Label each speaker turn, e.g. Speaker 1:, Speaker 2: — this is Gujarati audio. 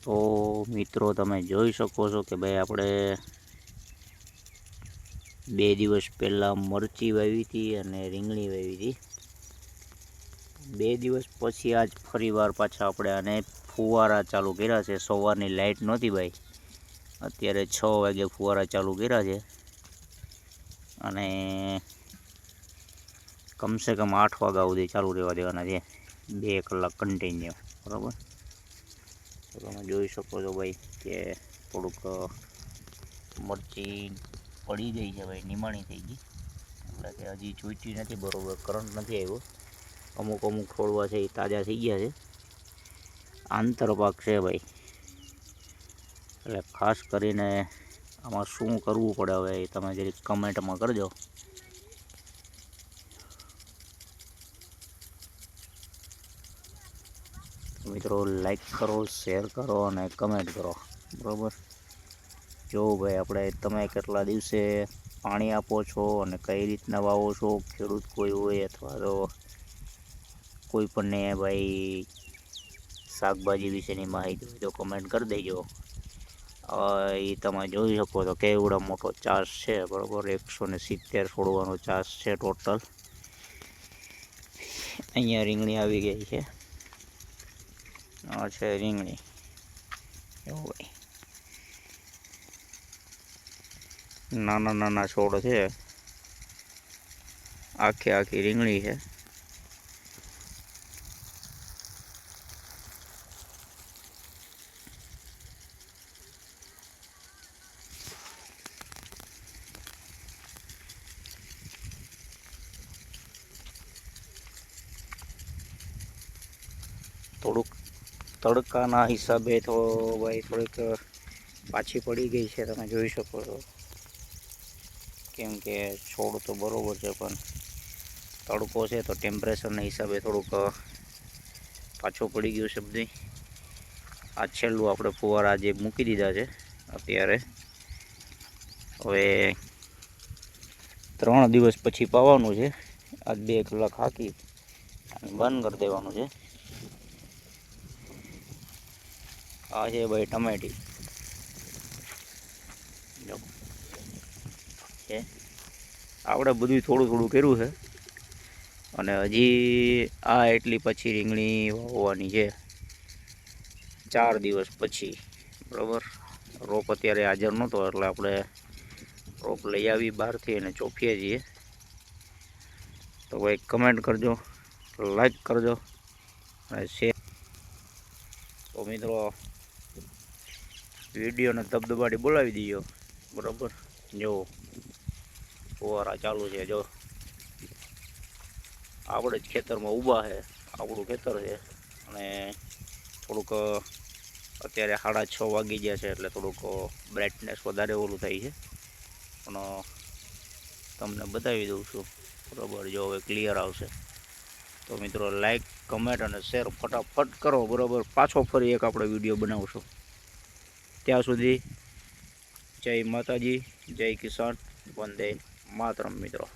Speaker 1: તો મિત્રો તમે જોઈ શકો છો કે ભાઈ આપણે 2 દિવસ પહેલાં મરચી વાવી હતી અને રીંગણી વાવી હતી. 2 દિવસ પછી આજ ફરીવાર પાછા આપણે આને ફુવારા ચાલુ કર્યા છે. સવારની લાઇટ નહોતી ભાઈ, અત્યારે 6 વાગે ફુવારા ચાલુ કર્યા છે અને કમસે કમ 8 વાગ્યા સુધી ચાલુ રહેવા દેવાના છે, 2 કલાક કન્ટિન્યુ. બરાબર, તો તમે જોઈ શકો છો ભાઈ કે થોડુંક મરચી પડી ગઈ છે ભાઈ, નિમાણી થઈ ગઈ, એટલે કે હજી ચૂંટી નથી બરાબર, કરંટ નથી આવ્યો. અમુક છોડવા છે એ તાજા થઈ ગયા છે, આંતરપાક છે ભાઈ. એટલે ખાસ કરીને આમાં શું કરવું પડે હવે એ તમે જરીક કમેન્ટમાં કરજો. મિત્રો લાઈક કરો, શેર કરો અને કમેન્ટ કરો. બરાબર, જો ભાઈ આપણે તમે કેટલા દિવસે પાણી આપો છો અને કઈ રીતના વાવો છો, ખેડૂત કોઈ હોય અથવા તો કોઈ પણને ભાઈ શાકભાજી વિશેની માહિતી હોય તો કમેન્ટ કરી દેજો. એ તમે જોઈ શકો તો કેવડો મોટો ચાસ છે. બરાબર, 170 છોડવાનો ચાસ છે ટોટલ. અહીંયા રીંગણી આવી ગઈ છે, આ છે રીંગણી. એવું ભાઈ, નાના છોડ છે, આખી રીંગણી છે. થોડુંક તડકાના હિસાબે તો ભાઈ થોડીક પાછી પડી ગઈ છે, તમે જોઈ શકો છો. કેમ કે છોડ તો બરાબર છે પણ તડકો છે તો ટેમ્પરેચરના હિસાબે થોડુંક પાછું પડી ગયું છે બધું. આ છેલ્લું આપણે ફુવારા જે મૂકી દીધા છે અત્યારે. હવે 3 દિવસ પછી પાવાનું છે. આજ 2 કલાક હાકી અને બંધ કરી દેવાનું છે. આ છે ભાઈ ટમેટી છે. આપણે બધું થોડું કર્યું છે અને હજી આ એટલી પછી રીંગણી વાવવાની છે 4 દિવસ પછી. બરાબર, રોપ અત્યારે હાજર નહોતો એટલે આપણે રોપ લઈ આવી બહારથી અને ચોફીએ છીએ. તો ભાઈ કમેન્ટ કરજો, લાઈક કરજો અને શેર. તો મિત્રો વિડીયોને ધબધબાટી બોલાવી દઈએ. બરાબર, જો ફુવારા ચાલુ છે. જો આપણે જ ખેતરમાં ઊભા છે, આપણું ખેતર છે અને થોડુંક અત્યારે 6:30 વાગી ગયા છે એટલે થોડુંક બ્રાઇટનેસ વધારે ઓલું થાય છે, પણ તમને બતાવી દઉં છું. બરાબર, જો હવે ક્લિયર આવશે. તો મિત્રો લાઈક, કમેન્ટ અને શેર ફટાફટ કરો. બરાબર, પાછો ફરી એક આપણે વિડીયો બનાવશું. ત્યાં સુધી જય માતાજી, જય કિસાન, વંદે માતરમ મિત્રો.